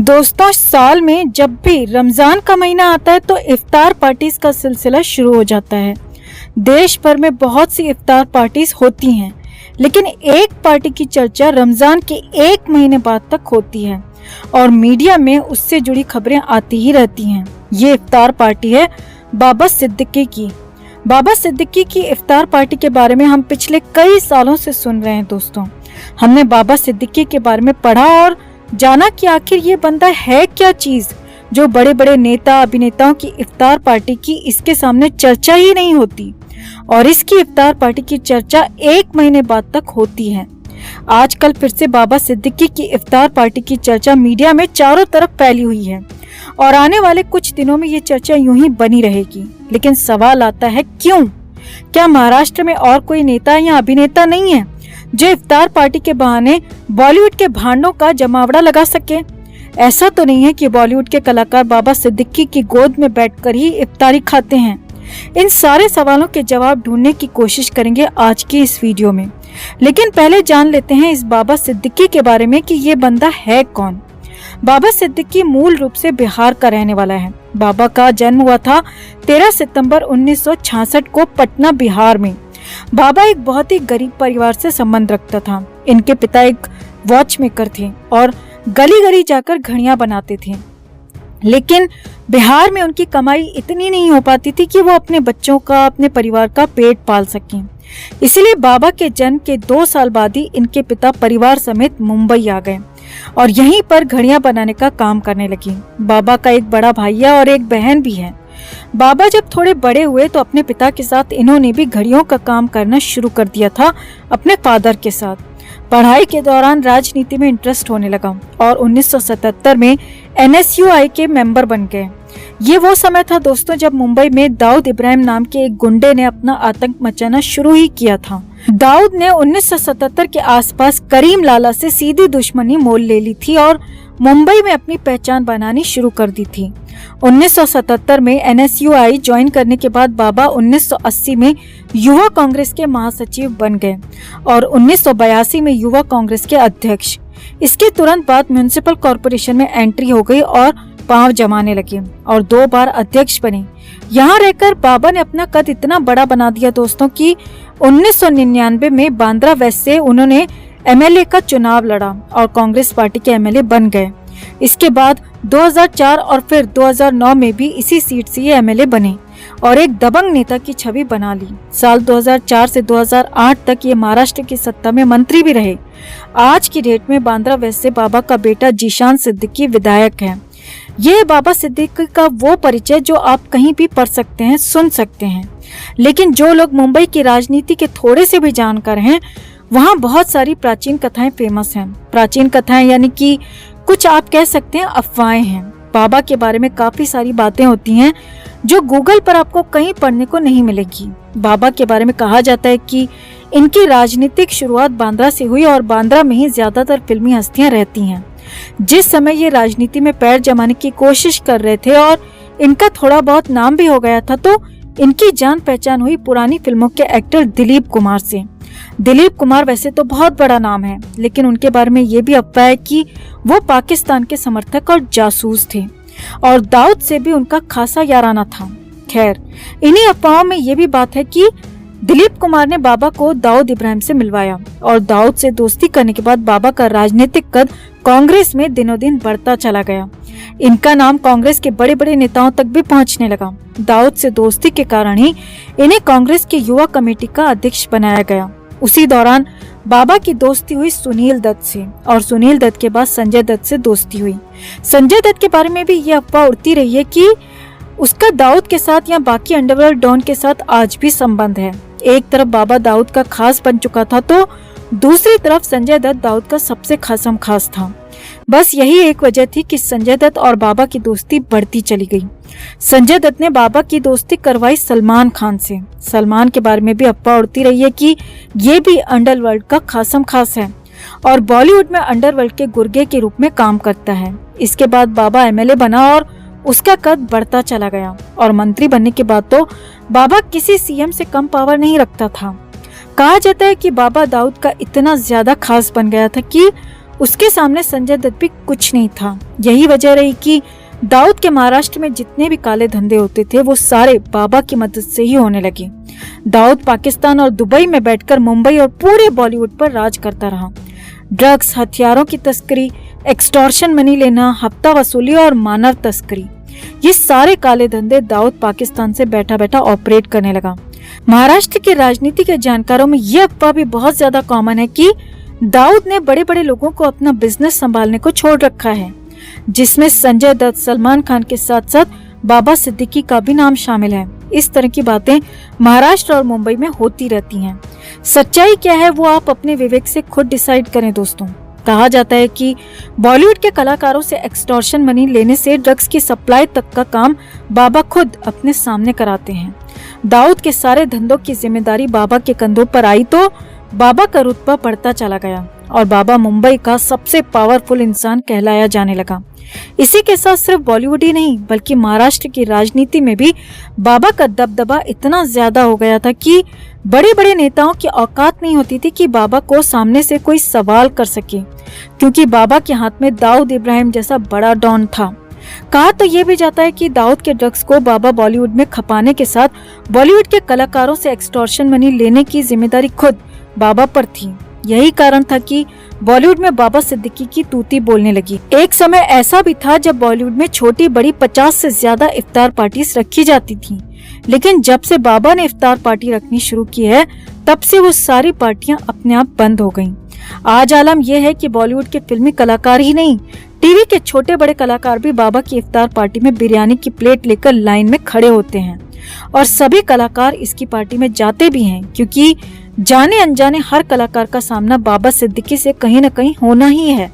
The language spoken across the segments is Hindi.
दोस्तों, साल में जब भी रमजान का महीना आता है तो इफ्तार पार्टीज का सिलसिला शुरू हो जाता है। देश भर में बहुत सी इफ्तार पार्टीज होती हैं, लेकिन एक पार्टी की चर्चा रमजान के एक महीने बाद तक होती है और मीडिया में उससे जुड़ी खबरें आती ही रहती हैं। ये इफ्तार पार्टी है बाबा सिद्दीकी की। बाबा सिद्दीकी की इफ्तार पार्टी के बारे में हम पिछले कई सालों से सुन रहे हैं। दोस्तों, हमने बाबा सिद्दीकी के बारे में पढ़ा और जाना कि आखिर ये बंदा है क्या चीज जो बड़े बड़े नेता अभिनेताओं की इफ्तार पार्टी की इसके सामने चर्चा ही नहीं होती, और इसकी इफ्तार पार्टी की चर्चा एक महीने बाद तक होती है। आजकल फिर से बाबा सिद्दीकी की इफ्तार पार्टी की चर्चा मीडिया में चारों तरफ फैली हुई है और आने वाले कुछ दिनों में ये चर्चा यूं ही बनी रहेगी। लेकिन सवाल आता है, क्यों? क्या महाराष्ट्र में और कोई नेता या अभिनेता नहीं है जो इफ्तार पार्टी के बहाने बॉलीवुड के भांडों का जमावड़ा लगा सके? ऐसा तो नहीं है कि बॉलीवुड के कलाकार बाबा सिद्दीकी की गोद में बैठकर ही इफ्तारी खाते हैं। इन सारे सवालों के जवाब ढूंढने की कोशिश करेंगे आज की इस वीडियो में। लेकिन पहले जान लेते हैं इस बाबा सिद्दीकी के बारे में कि ये बंदा है कौन। बाबा सिद्दीकी मूल रूप से बिहार का रहने वाला है। बाबा का जन्म हुआ था 13 सितंबर 1966 को पटना, बिहार में। बाबा एक बहुत ही गरीब परिवार से संबंध रखता था। इनके पिता एक वॉच मेकर थे और गली गली जाकर घड़ियां बनाते थे। लेकिन बिहार में उनकी कमाई इतनी नहीं हो पाती थी कि वो अपने बच्चों का, अपने परिवार का पेट पाल सकें। इसलिए बाबा के जन्म के 2 साल बाद ही इनके पिता परिवार समेत मुंबई आ गए और यहीं पर घड़ियां बनाने का काम करने लगे। बाबा का एक बड़ा भैया और एक बहन भी है। बाबा जब थोड़े बड़े हुए तो अपने पिता के साथ इन्होंने भी घड़ियों का काम करना शुरू कर दिया था अपने फादर के साथ। पढ़ाई के दौरान राजनीति में इंटरेस्ट होने लगा और 1977 में NSUI के मेंबर बन गए। ये वो समय था दोस्तों जब मुंबई में दाऊद इब्राहिम नाम के एक गुंडे ने अपना आतंक मचाना शुरू ही किया था। दाऊद ने 1977 के आसपास करीम लाला से सीधी दुश्मनी मोल ले ली थी और मुंबई में अपनी पहचान बनानी शुरू कर दी थी। 1977 में NSUI ज्वाइन करने के बाद बाबा 1980 में युवा कांग्रेस के महासचिव बन गए और 1982 में युवा कांग्रेस के अध्यक्ष। इसके तुरंत बाद म्युनिसिपल कॉर्पोरेशन में एंट्री हो गई और पांव जमाने लगे और 2 बार अध्यक्ष बने। यहाँ रहकर बाबा ने अपना कद इतना बड़ा बना दिया दोस्तों कि 1999 में बांद्रा वेस्ट से उन्होंने MLA का चुनाव लड़ा और कांग्रेस पार्टी के MLA बन गए। इसके बाद 2004 और फिर 2009 में भी इसी सीट से ये MLA बने और एक दबंग नेता की छवि बना ली। साल 2004 से 2008 तक ये महाराष्ट्र की सत्ता में मंत्री भी रहे। आज की डेट में बांद्रा वेस्ट से बाबा का बेटा जीशान सिद्दीकी विधायक है। ये बाबा सिद्दीकी का वो परिचय जो आप कहीं भी पढ़ सकते हैं, सुन सकते हैं। लेकिन जो लोग मुंबई की राजनीति के थोड़े से भी जानकार हैं, वहाँ बहुत सारी प्राचीन कथाएं फेमस हैं। प्राचीन कथाएं यानी कि कुछ आप कह सकते हैं अफवाहें हैं। बाबा के बारे में काफी सारी बातें होती हैं जो गूगल पर आपको कहीं पढ़ने को नहीं मिलेगी। बाबा के बारे में कहा जाता है कि इनकी राजनीतिक शुरुआत बांद्रा से हुई और बांद्रा में ही ज्यादातर फिल्मी हस्तियां रहती हैं। जिस समय ये राजनीति में पैर जमाने की कोशिश कर रहे थे और इनका थोड़ा बहुत नाम भी हो गया था, तो इनकी जान पहचान हुई पुरानी फिल्मों के एक्टर दिलीप कुमार से। दिलीप कुमार वैसे तो बहुत बड़ा नाम है, लेकिन उनके बारे में ये भी अफवाह है कि वो पाकिस्तान के समर्थक और जासूस थे और दाऊद से भी उनका खासा याराना था। खैर, इन्हीं अफवाहों में ये भी बात है कि दिलीप कुमार ने बाबा को दाऊद इब्राहिम से मिलवाया और दाऊद से दोस्ती करने के बाद बाबा का राजनीतिक कद कांग्रेस में दिनों दिन बढ़ता चला गया। इनका नाम कांग्रेस के बड़े बड़े नेताओं तक भी पहुंचने लगा। दाऊद से दोस्ती के कारण ही इन्हें कांग्रेस की युवा कमेटी का अध्यक्ष बनाया गया। उसी दौरान बाबा की दोस्ती हुई सुनील दत्त से और सुनील दत्त के बाद संजय दत्त से दोस्ती हुई। संजय दत्त के बारे में भी ये अफवाह उड़ती रही है कि उसका दाऊद के साथ या बाकी अंडरवर्ल्ड डॉन के साथ आज भी संबंध है। एक तरफ बाबा दाऊद का खास बन चुका था तो दूसरी तरफ संजय दत्त दाऊद का सबसे खासम खास था। बस यही एक वजह थी कि संजय दत्त और बाबा की दोस्ती बढ़ती चली गई। संजय दत्त ने बाबा की दोस्ती करवाई सलमान खान से। सलमान के बारे में भी अफवाह उड़ती रही है कि ये भी अंडरवर्ल्ड का खासम खास है और बॉलीवुड में अंडरवर्ल्ड के गुर्गे के रूप में काम करता है। इसके बाद बाबा MLA बना और उसका कद बढ़ता चला गया और मंत्री बनने के बाद तो बाबा किसी CM से कम पावर नहीं रखता था। कहा जाता है कि बाबा दाऊद का इतना ज्यादा खास बन गया था कि उसके सामने संजय दत्त भी कुछ नहीं था। यही वजह रही कि दाऊद के महाराष्ट्र में जितने भी काले धंधे होते थे वो सारे बाबा की मदद से ही होने लगे। दाऊद पाकिस्तान और दुबई में बैठकर मुंबई और पूरे बॉलीवुड पर राज करता रहा। ड्रग्स, हथियारों की तस्करी, एक्सटॉर्शन मनी लेना, हफ्ता वसूली और मानव तस्करी, ये सारे काले धंधे दाऊद पाकिस्तान से बैठा बैठा ऑपरेट करने लगा। महाराष्ट्र की राजनीति के जानकारों में यह अफवाह भी बहुत ज्यादा कॉमन है कि दाऊद ने बड़े बड़े लोगों को अपना बिजनेस संभालने को छोड़ रखा है, जिसमें संजय दत्त, सलमान खान के साथ साथ बाबा सिद्दीकी का भी नाम शामिल है। इस तरह की बातें महाराष्ट्र और मुंबई में होती रहती हैं। सच्चाई क्या है वो आप अपने विवेक से खुद डिसाइड करें दोस्तों। कहा जाता है कि बॉलीवुड के कलाकारों से एक्सटॉर्शन मनी लेने से ड्रग्स की सप्लाई तक का काम बाबा खुद अपने सामने कराते हैं। दाऊद के सारे धंधों की जिम्मेदारी बाबा के कंधों पर आई तो बाबा का रुतबा बढ़ता चला गया और बाबा मुंबई का सबसे पावरफुल इंसान कहलाया जाने लगा। इसी के साथ सिर्फ बॉलीवुड ही नहीं बल्कि महाराष्ट्र की राजनीति में भी बाबा का दबदबा इतना ज्यादा हो गया था कि बड़े बड़े नेताओं की औकात नहीं होती थी कि बाबा को सामने से कोई सवाल कर सके, क्योंकि बाबा के हाथ में दाऊद इब्राहिम जैसा बड़ा डॉन था। कहा तो ये भी जाता है कि दाऊद के ड्रग्स को बाबा बॉलीवुड में खपाने के साथ बॉलीवुड के कलाकारों से एक्सटॉर्शन मनी लेने की जिम्मेदारी खुद बाबा पर थी। यही कारण था कि बॉलीवुड में बाबा सिद्दीकी की तूती बोलने लगी। एक समय ऐसा भी था जब बॉलीवुड में छोटी बड़ी 50 से ज्यादा इफ्तार पार्टीज रखी जाती थी, लेकिन जब से बाबा ने इफ्तार पार्टी रखनी शुरू की है तब से वो सारी पार्टियां अपने आप बंद हो गईं। आज आलम यह है कि बॉलीवुड के फिल्मी कलाकार ही नहीं, टीवी के छोटे बड़े कलाकार भी बाबा की इफ्तार पार्टी में बिरयानी की प्लेट लेकर लाइन में खड़े होते हैं और सभी कलाकार इसकी पार्टी में जाते भी हैं, क्योंकि जाने अनजाने हर कलाकार का सामना बाबा सिद्दीकी से कहीं न कहीं होना ही है,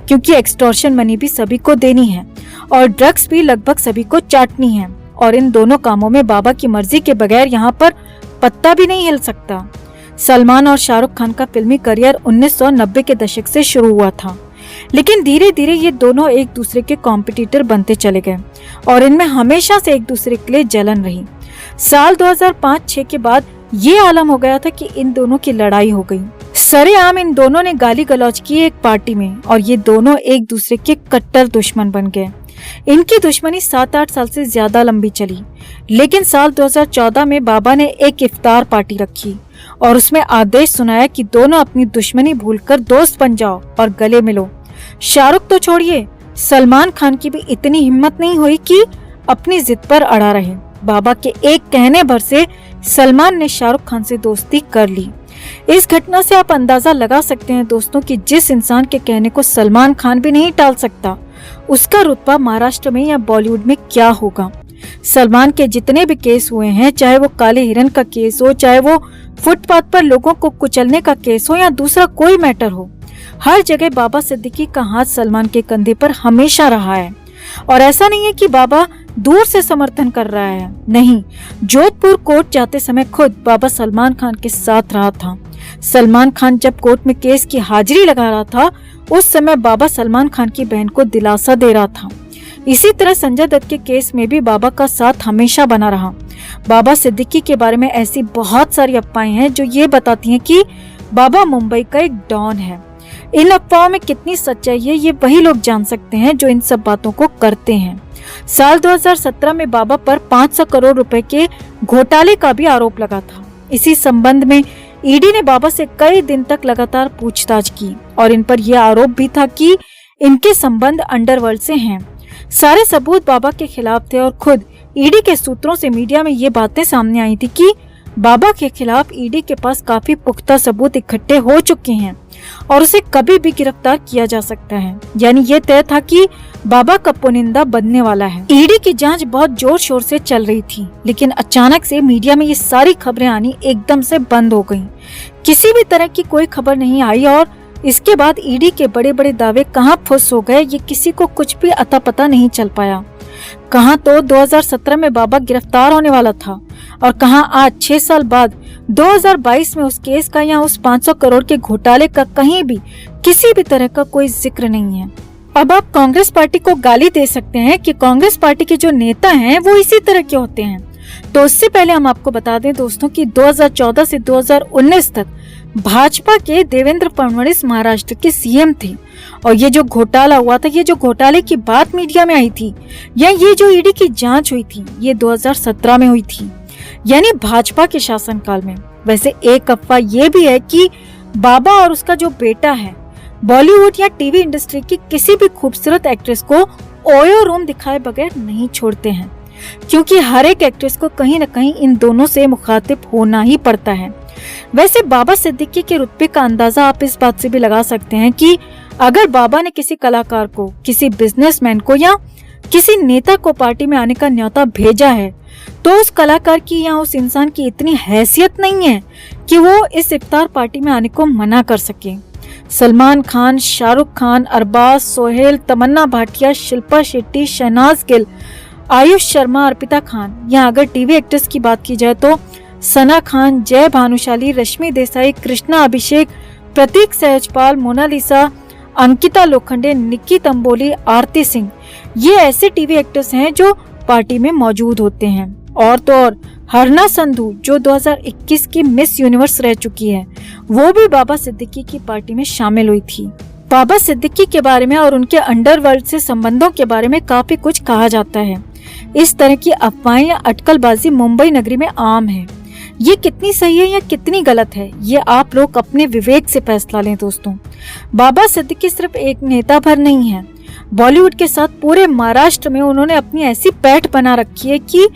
क्योंकि एक्सटॉर्शन मनी भी सभी को देनी है और ड्रग्स भी लगभग सभी को चाटनी है और इन दोनों कामों में बाबा की मर्जी के बगैर यहाँ पर पत्ता भी नहीं हिल सकता। सलमान और शाहरुख खान का फिल्मी करियर 1990 के दशक से शुरू हुआ था, लेकिन धीरे धीरे ये दोनों एक दूसरे के कॉम्पिटिटर बनते चले गए और इनमें हमेशा से एक दूसरे के लिए जलन रही। साल 2005-6 के बाद ये आलम हो गया था कि इन दोनों की लड़ाई हो गई। सरेआम इन दोनों ने गाली गलौज की एक पार्टी में और ये दोनों एक दूसरे के कट्टर दुश्मन बन गए। इनकी दुश्मनी 7-8 साल से ज्यादा लंबी चली, लेकिन साल 2014 में बाबा ने एक इफ्तार पार्टी रखी और उसमें आदेश सुनाया कि दोनों अपनी दुश्मनी भूलकर दोस्त बन जाओ और गले मिलो। शाहरुख तो छोड़िए, सलमान खान की भी इतनी हिम्मत नहीं हुई कि अपनी जिद पर अड़ा रहे। बाबा के एक कहने भर से सलमान ने शाहरुख खान से दोस्ती कर ली। इस घटना से आप अंदाजा लगा सकते हैं दोस्तों कि जिस इंसान के कहने को सलमान खान भी नहीं टाल सकता, उसका रुतबा महाराष्ट्र में या बॉलीवुड में क्या होगा। सलमान के जितने भी केस हुए हैं, चाहे वो काले हिरन का केस हो, चाहे वो फुटपाथ पर लोगों को कुचलने का केस हो या दूसरा कोई मैटर हो, हर जगह बाबा सिद्दीकी का हाथ सलमान के कंधे पर हमेशा रहा है। और ऐसा नहीं है कि बाबा दूर से समर्थन कर रहा है, नहीं, जोधपुर कोर्ट जाते समय खुद बाबा सलमान खान के साथ रहा था। सलमान खान जब कोर्ट में केस की हाजिरी लगा रहा था, उस समय बाबा सलमान खान की बहन को दिलासा दे रहा था। इसी तरह संजय दत्त के केस में भी बाबा का साथ हमेशा बना रहा। बाबा सिद्दीकी के बारे में ऐसी बहुत सारी अफवाहें हैं जो ये बताती हैं कि बाबा मुंबई का एक डॉन है। इन अफवाहों में कितनी सच्चाई है ये वही लोग जान सकते हैं जो इन सब बातों को करते हैं। साल 2017 में बाबा पर 500 करोड़ रुपए के घोटाले का भी आरोप लगा था। इसी संबंध में ईडी ने बाबा से कई दिन तक लगातार पूछताछ की और इन पर यह आरोप भी था कि इनके संबंध अंडरवर्ल्ड से हैं। सारे सबूत बाबा के खिलाफ थे और खुद ईडी के सूत्रों से मीडिया में ये बातें सामने आई थी कि बाबा के खिलाफ ईडी के पास काफी पुख्ता सबूत इकट्ठे हो चुके हैं और उसे कभी भी गिरफ्तार किया जा सकता है। यानी ये तय था कि बाबा का पुनिंदा बनने वाला है। ईडी की जांच बहुत जोर शोर से चल रही थी, लेकिन अचानक से मीडिया में ये सारी खबरें आनी एकदम से बंद हो गयी। किसी भी तरह की कोई खबर नहीं आई और इसके बाद ईडी के बड़े बड़े दावे कहाँ फुस हो गए ये किसी को कुछ भी अता पता नहीं चल पाया। कहाँ तो 2017 में बाबा गिरफ्तार होने वाला था और कहाँ आज 6 साल बाद 2022 में उस केस का या उस 500 करोड़ के घोटाले का कहीं भी किसी भी तरह का कोई जिक्र नहीं है। अब आप कांग्रेस पार्टी को गाली दे सकते हैं कि कांग्रेस पार्टी के जो नेता हैं वो इसी तरह के होते हैं। तो उससे पहले हम आपको बता दें दोस्तों कि 2014 से 2019 तक भाजपा के देवेंद्र फडणवीस महाराष्ट्र के सीएम थे और ये जो घोटाला हुआ था, ये जो घोटाले की बात मीडिया में आई थी या ये जो ईडी की जांच हुई थी, ये 2017 में हुई थी, यानी भाजपा के शासनकाल में। वैसे एक अफवाह ये भी है कि बाबा और उसका जो बेटा है बॉलीवुड या टीवी इंडस्ट्री की किसी भी खूबसूरत एक्ट्रेस को ओयो रूम दिखाए बगैर नहीं छोड़ते हैं, क्योंकि हर एक एक्ट्रेस को कहीं न कहीं इन दोनों से मुखातिब होना ही पड़ता है। वैसे बाबा सिद्दीकी के रुतबे का अंदाजा आप इस बात से भी लगा सकते हैं कि अगर बाबा ने किसी कलाकार को, किसी बिजनेसमैन को या किसी नेता को पार्टी में आने का न्योता भेजा है तो उस कलाकार की या उस इंसान की इतनी हैसियत नहीं है कि वो इस इफ्तार पार्टी में आने को मना कर सके। सलमान खान, शाहरुख खान, अरबाज, सोहेल, तमन्ना भाटिया, शिल्पा शेट्टी, शहनाज गिल, आयुष शर्मा, अर्पिता खान, या अगर टीवी एक्ट्रेस की बात की जाए तो सना खान, जय भानुशाली, रश्मि देसाई, कृष्णा अभिषेक, प्रतीक सहजपाल, मोनालिसा, अंकिता लोखंडे, निक्की तंबोली, आरती सिंह, ये ऐसे टीवी एक्टर्स हैं जो पार्टी में मौजूद होते हैं। और तो और हरना संधू जो 2021 की मिस यूनिवर्स रह चुकी है, वो भी बाबा सिद्दीकी की पार्टी में शामिल हुई थी। बाबा सिद्दीकी के बारे में और उनके अंडरवर्ल्ड से संबंधों के बारे में काफी कुछ कहा जाता है। इस तरह की अफवाहें या अटकलबाजी मुंबई नगरी में आम है। ये कितनी सही है या कितनी गलत है, ये आप लोग अपने विवेक से फैसला लें दोस्तों। बाबा सिद्दीकी सिर्फ एक नेता भर नहीं है, बॉलीवुड के साथ पूरे महाराष्ट्र में उन्होंने अपनी ऐसी पैठ बना रखी है कि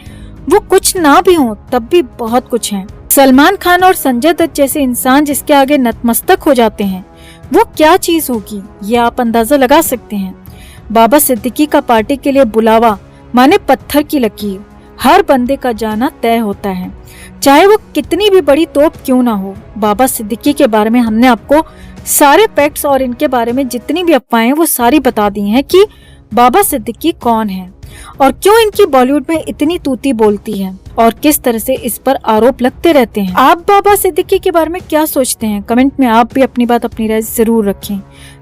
वो कुछ ना भी हो तब भी बहुत कुछ है। सलमान खान और संजय दत्त जैसे इंसान जिसके आगे नतमस्तक हो जाते हैं, वो क्या चीज होगी ये आप अंदाजा लगा सकते हैं। बाबा सिद्दीकी का पार्टी के लिए बुलावा माने पत्थर की लकीर, हर बंदे का जाना तय होता है, चाहे वो कितनी भी बड़ी तोप क्यों ना हो। बाबा सिद्दीकी के बारे में हमने आपको सारे फैक्ट्स और इनके बारे में जितनी भी अफवाहें वो सारी बता दी हैं कि बाबा सिद्दीकी कौन है और क्यों इनकी बॉलीवुड में इतनी तूती बोलती है और किस तरह से इस पर आरोप लगते रहते हैं। आप बाबा सिद्दीकी के बारे में क्या सोचते हैं? कमेंट में आप भी अपनी बात, अपनी राय जरूर रखें।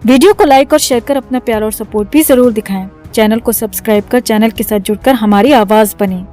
वीडियो को लाइक और शेयर कर अपना प्यार और सपोर्ट भी जरूर दिखाएं। चैनल को सब्सक्राइब कर चैनल के साथ जुड़कर हमारी आवाज बने।